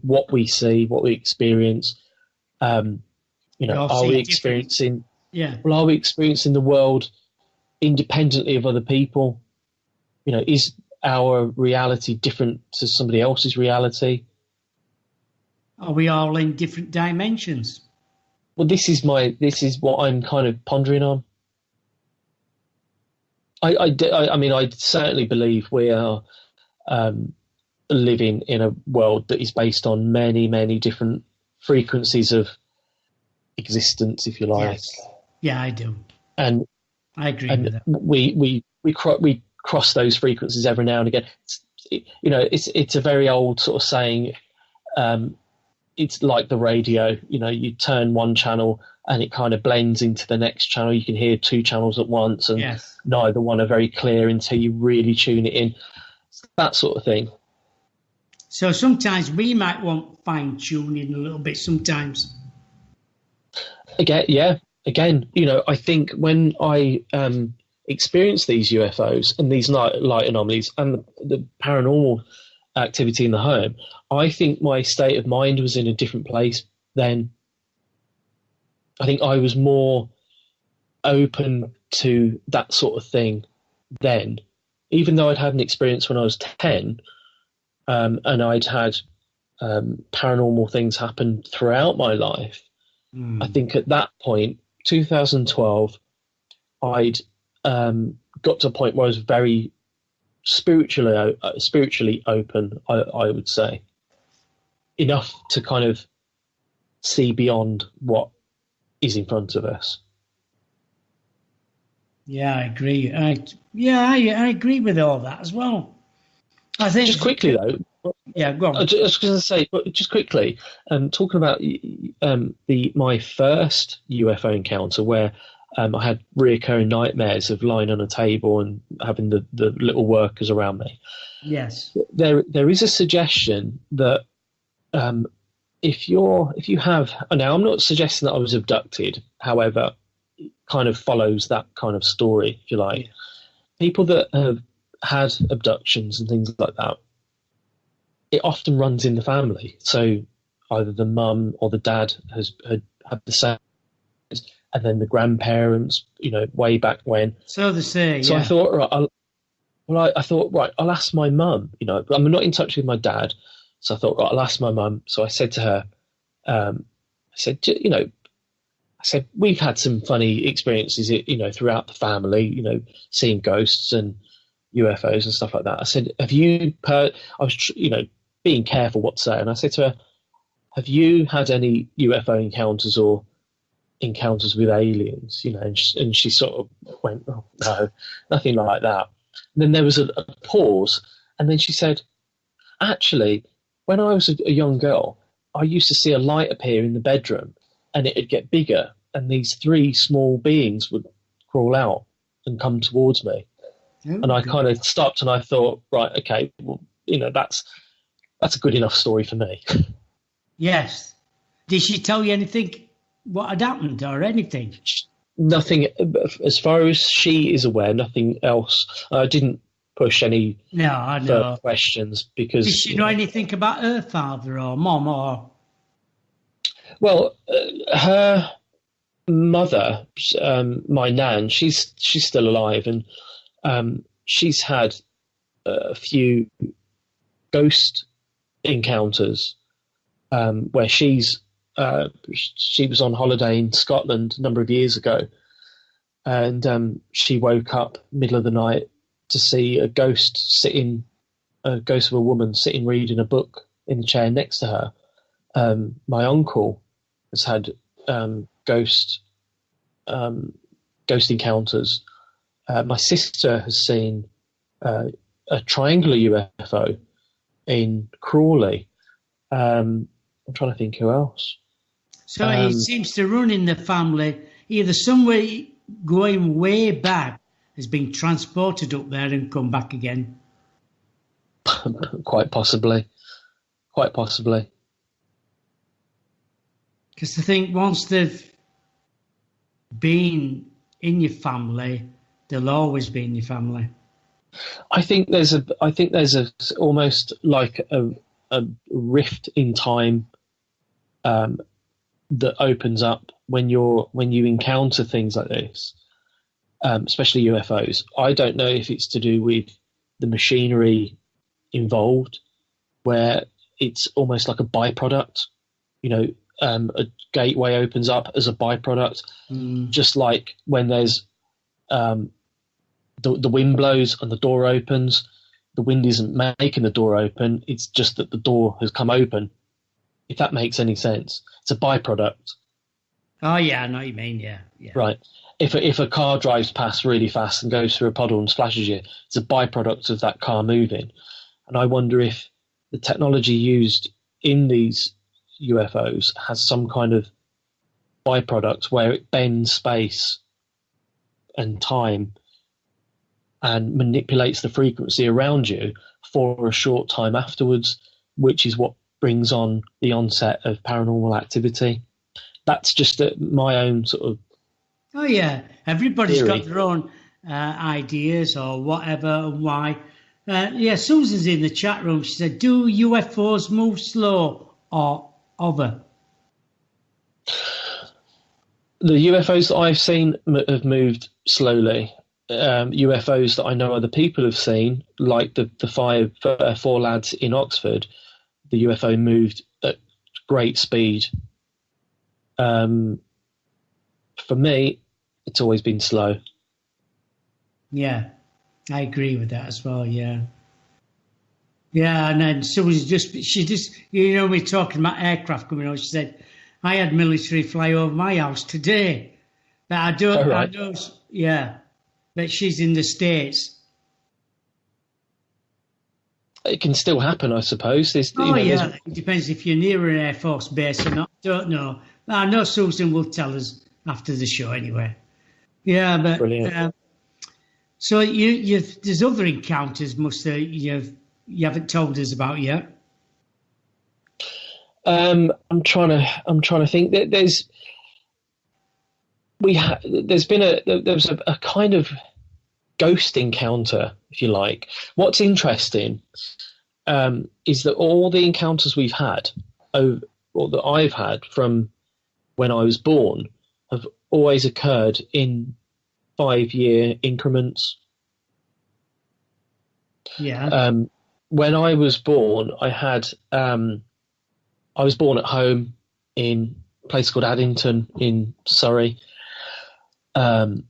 What we see, what we experience. Are we experiencing? Yeah. Well, are we experiencing the world independently of other people? Is our reality different to somebody else's reality? Are we all in different dimensions? Well, this is what I'm kind of pondering on. I certainly believe we are living in a world that is based on many, many different frequencies of existence, if you like. Yes. Yeah, I do. And I agree with that. We cross those frequencies every now and again. It's a very old sort of saying. It's like the radio. You turn one channel and it kind of blends into the next channel. You can hear 2 channels at once, and neither one are very clear until you really tune it in. That sort of thing. So sometimes we might want fine tuning a little bit. Sometimes. Again, I think when I experience these UFOs and these light anomalies and the paranormal activity in the home, I think my state of mind was in a different place then. I think I was more open to that sort of thing then, even though I'd had an experience when I was 10, and I'd had paranormal things happen throughout my life. I think at that point, 2012, I'd got to a point where I was very spiritually open, I would say, enough to kind of see beyond what is in front of us. Yeah, I agree. I agree with all that as well. I think just quickly though. Yeah, go on. I was going to say, but just quickly, talking about my first UFO encounter, where I had reoccurring nightmares of lying on a table and having the little workers around me. Yes, there is a suggestion that if you have, now I'm not suggesting that I was abducted, however, it kind of follows that kind of story, if you like. Yeah. People that have had abductions and things like that, it often runs in the family. So either the mum or the dad had the same, and then the grandparents, way back when. So they say. So yeah. I thought, right, I'll ask my mum. I'm not in touch with my dad, so I thought, right, I'll ask my mum. So I said to her, I said we've had some funny experiences, throughout the family, seeing ghosts and UFOs and stuff like that. I said, have you? I was, being careful what to say, and I said to her, have you had any UFO encounters or encounters with aliens? And she sort of went, oh no, nothing like that. And then there was a pause, And then she said, actually, when I was a young girl, I used to see a light appear in the bedroom and it'd get bigger, and these 3 small beings would crawl out and come towards me. Oh, and I good. kind of stopped and I thought, right, okay, well, that's a good enough story for me. Yes. Did she tell you anything, what had happened or anything? Nothing, as far as she is aware, nothing else. I didn't push any No, I further know. questions because... Did she know anything about her father or mom or... Well, her mother, my nan, she's still alive, and she's had a few ghost encounters where she was on holiday in Scotland a number of years ago, and she woke up middle of the night to see a ghost of a woman sitting reading a book in the chair next to her. My uncle has had ghost encounters. My sister has seen a triangular UFO in Crawley. I'm trying to think who else. So it seems to run in the family, either somewhere going way back has been transported up there and come back again. Quite possibly. Because I think once they've been in your family, they'll always be in your family. I think there's almost like a rift in time that opens up when you encounter things like this, especially UFOs. I don't know if it's to do with the machinery involved, where it's almost like a byproduct. A gateway opens up as a byproduct, just like when there's the wind blows and the door opens. The wind isn't making the door open; it's just that the door has come open. If that makes any sense, it's a byproduct. Oh yeah, I know what you mean. Yeah. Right. If a car drives past really fast and goes through a puddle and splashes you, it's a byproduct of that car moving. And I wonder if the technology used in these UFOs has some kind of byproduct where it bends space and time and manipulates the frequency around you for a short time afterwards, which is what brings on the onset of paranormal activity. That's just my own sort of... Oh yeah, everybody's theory. got their own ideas or whatever and why. Susan's in the chat room. She said, do UFOs move slow or hover? The UFOs that I've seen have moved slowly. UFOs that I know other people have seen, like the 4 lads in Oxford, the UFO moved at great speed. For me, it's always been slow. Yeah, I agree with that as well. Yeah, and then Susan's we're talking about aircraft coming out. She said, I had military fly over my house today. But I don't, Oh, right. I don't, yeah, but she's in the States. It can still happen, I suppose. It depends if you're near an Air Force base or not. Don't know. I know Susan will tell us after the show anyway. Yeah, but brilliant. So there's other encounters you haven't told us about yet. I'm trying to think. There was a kind of ghost encounter, if you like. What's interesting is that all the encounters we've had, or that I've had from when I was born, have always occurred in 5-year increments. Yeah. When I was born, I was born at home in a place called Addington in Surrey. And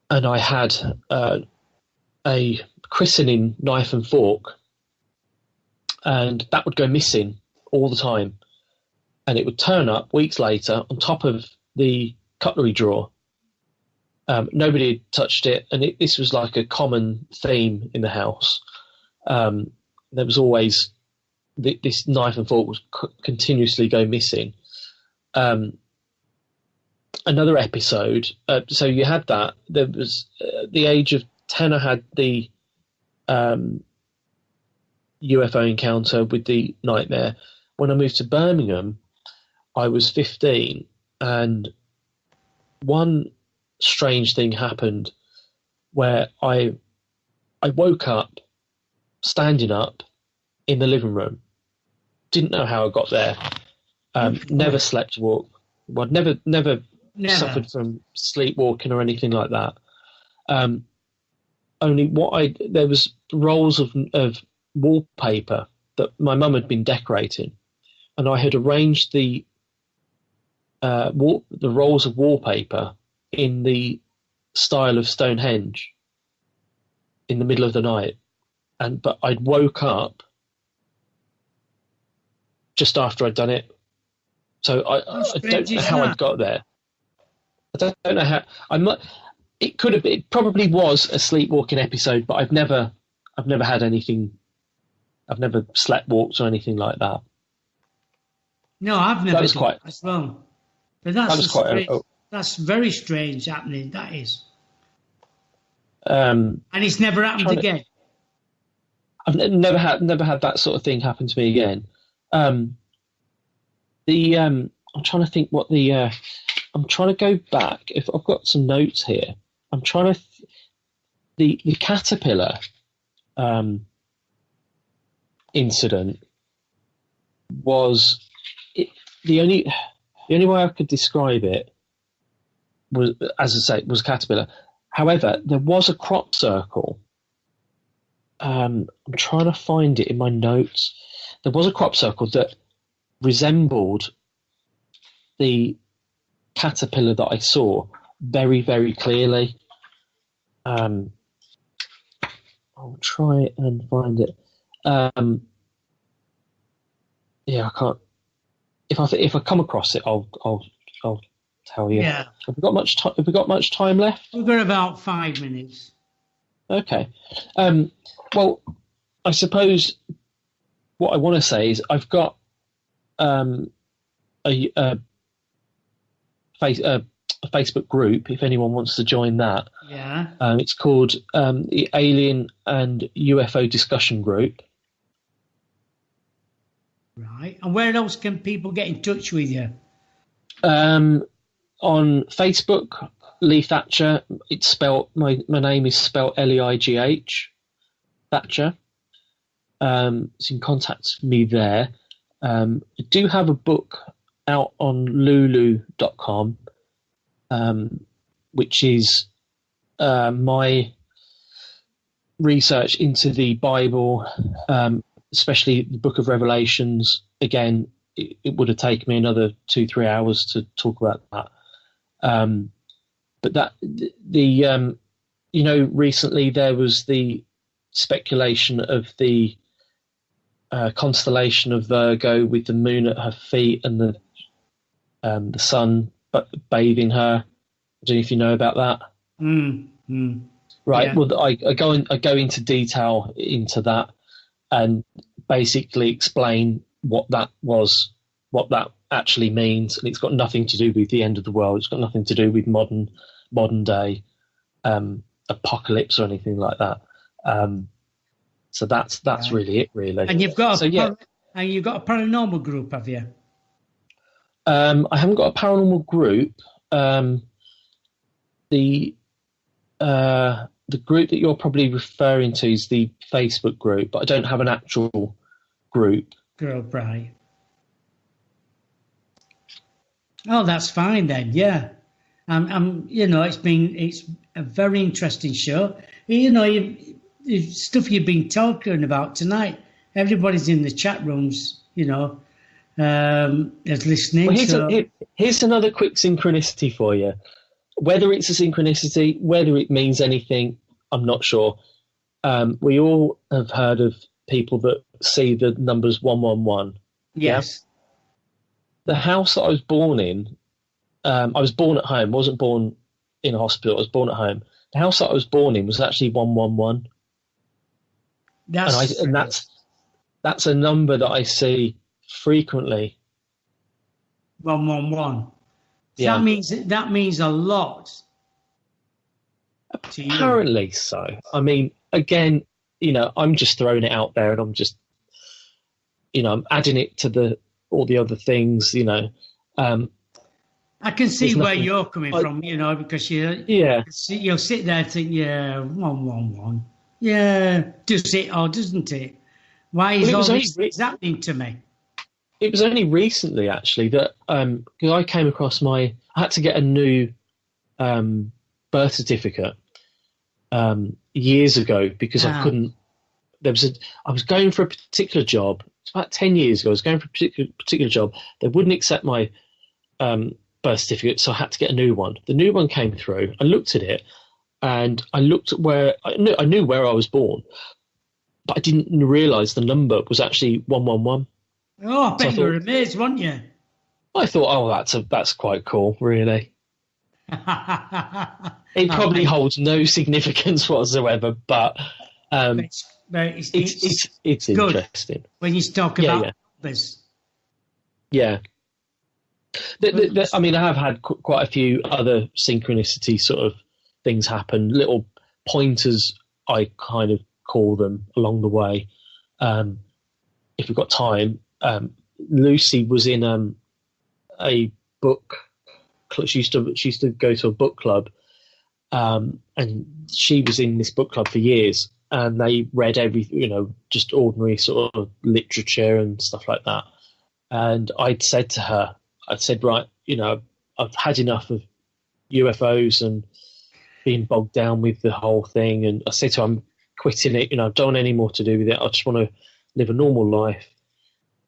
I had a christening knife and fork, and that would go missing all the time. And it would turn up weeks later on top of the cutlery drawer. Nobody had touched it, and this was like a common theme in the house. there was always this knife and fork was continuously go missing. Another episode, so you had that. There was the age of 10. I had the UFO encounter with the nightmare. When I moved to Birmingham, I was 15, and one strange thing happened where I woke up standing up in the living room. Didn't know how I got there. Never slept walk. Well, never suffered from sleepwalking or anything like that. Only there was rolls of wallpaper that my mum had been decorating, and I had arranged the rolls of wallpaper in the style of Stonehenge in the middle of the night, but I'd woke up just after I'd done it. So I don't know how I got there. I don't know how. It probably was a sleepwalking episode, but I've never had anything. I've never sleptwalked or anything like that. No, I've never. That was quite. As well. But that's very strange happening. That is. And it's never happened again. I've never had that sort of thing happen to me again. I'm trying to think what I'm trying to go back. If I've got some notes here, I'm trying to. The caterpillar incident was the only way I could describe it was, as I say, was caterpillar. However, there was a crop circle. I'm trying to find it in my notes. There was a crop circle that resembled the caterpillar that I saw very, very clearly. I'll try and find it. Yeah, I can't. If I come across it, I'll tell you. Yeah. Have we got much time? Have we got much time left? We've got about 5 minutes. Okay. Well, I suppose what I want to say is I've got a Facebook group. If anyone wants to join that, yeah. It's called the Alien and UFO Discussion Group. Right. And where else can people get in touch with you? On Facebook, Leigh Thatcher. It's spelled my name is spelled Leigh Thatcher. So you can contact me there. I do have a book out on lulu.com, which is my research into the Bible, especially the Book of Revelations. Again, it would have taken me another 2-3 hours to talk about that. But that recently there was the speculation of the constellation of Virgo with the moon at her feet and the sun bathing her. I don't know if you know about that. Right. Yeah. Well, I go into detail into that and basically explain what that actually means, and it's got nothing to do with the end of the world. It's got nothing to do with modern day apocalypse or anything like that. So that's really it, really. And you've got a paranormal group, have you? I haven't got a paranormal group. The group that you're probably referring to is the Facebook group, but I don't have an actual group. Group, right. Oh, that's fine then. Yeah, it's a very interesting show. Stuff you've been talking about tonight. Everybody's in the chat rooms, is listening. Well, here's another quick synchronicity for you. Whether it's a synchronicity, whether it means anything, I'm not sure. We all have heard of people that see the numbers 111. Yes. Yeah? The house that I was born in, I was born at home. I wasn't born in a hospital. I was born at home. The house that I was born in was actually 111. that's a number that I see frequently. 111. Yeah. That means a lot to you. Apparently so. I mean, again, I'm just throwing it out there, and I'm just, I'm adding it to all the other things, I can see where you're coming from, because you'll sit there and think, 111. Yeah, does it or doesn't it? Why is all this happening to me? It was only recently, actually, that because I came across I had to get a new birth certificate years ago because I couldn't. I was going for a particular job. It's about 10 years ago. I was going for a particular job. They wouldn't accept my birth certificate, so I had to get a new one. The new one came through. I looked at it, and I looked at where I knew where I was born, but I didn't realise the number was actually 111. Oh, I bet you were amazed, weren't you? I thought, oh, that's quite cool, really. It probably holds no significance whatsoever, but it's interesting when you talk about numbers. Yeah. I mean, I have had quite a few other synchronicity sort of things happen, little pointers, I kind of call them, along the way. If we've got time, Lucy was in a book. She used to go to a book club, and she was in this book club for years. And they read everything, just ordinary sort of literature and stuff like that. And I'd said to her, right, I've had enough of UFOs and being bogged down with the whole thing. And I said to her, I'm quitting it. I don't want any more to do with it. I just want to live a normal life.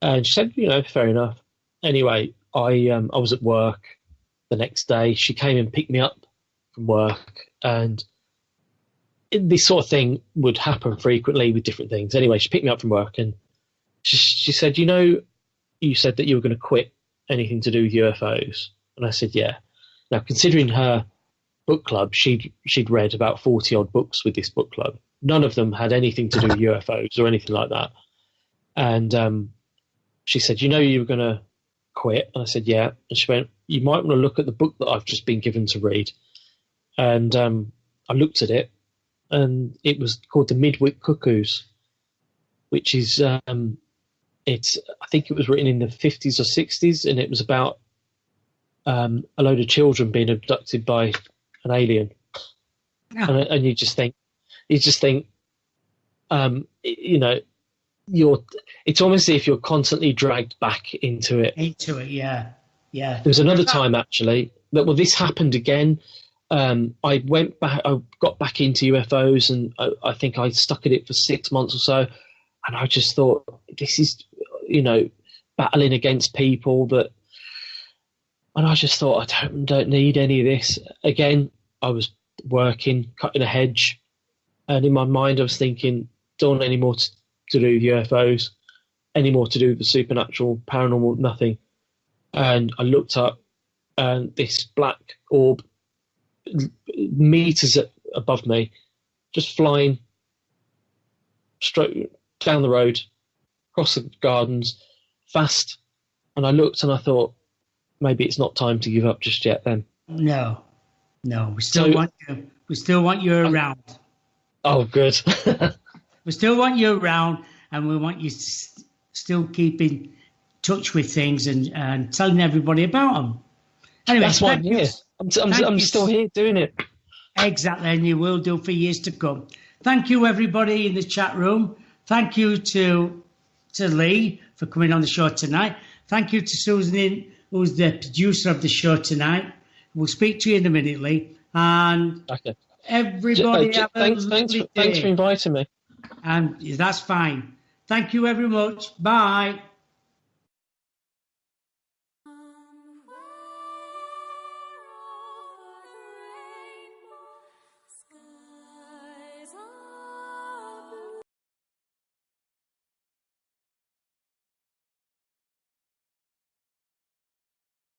And she said, fair enough. Anyway, I was at work the next day. She came and picked me up from work, and this sort of thing would happen frequently with different things. Anyway, she picked me up from work, and she said, you said that you were going to quit anything to do with UFOs. And I said, yeah. Now, considering her book club, she'd read about 40 odd books with this book club. None of them had anything to do with UFOs or anything like that. And she said, you were going to quit? And I said, yeah. And she went, you might want to look at the book that I've just been given to read. And I looked at it, and it was called The Midweek Cuckoos, which is, I think it was written in the 50s or 60s, and it was about a load of children being abducted by an alien. Yeah. And you just think, it's almost as if you're constantly dragged back into it. Yeah. There was another time, actually, this happened again. I went back, I got back into UFOs, and I think I stuck at it for 6 months or so. And I just thought, this is, battling against people and I just thought, I don't need any of this. Again, I was working, cutting a hedge. And in my mind, I was thinking, don't want any more to do with UFOs, any more to do with the supernatural, paranormal, nothing. And I looked up, and this black orb, meters above me, just flying straight down the road, across the gardens, fast. And I looked and I thought, maybe it's not time to give up just yet then. No, we still want you. We still want you around. Oh, good. We still want you around, and we want you to still keep in touch with things and telling everybody about them. Anyway, that's why I'm here. I'm still here doing it. Exactly, and you will do for years to come. Thank you, everybody in the chat room. Thank you to Leigh for coming on the show tonight. Thank you to Susan, who's the producer of the show tonight. We'll speak to you in a minute, Leigh. And okay. Everybody have a lovely day. Thanks for inviting me. And that's fine. Thank you very much. Bye.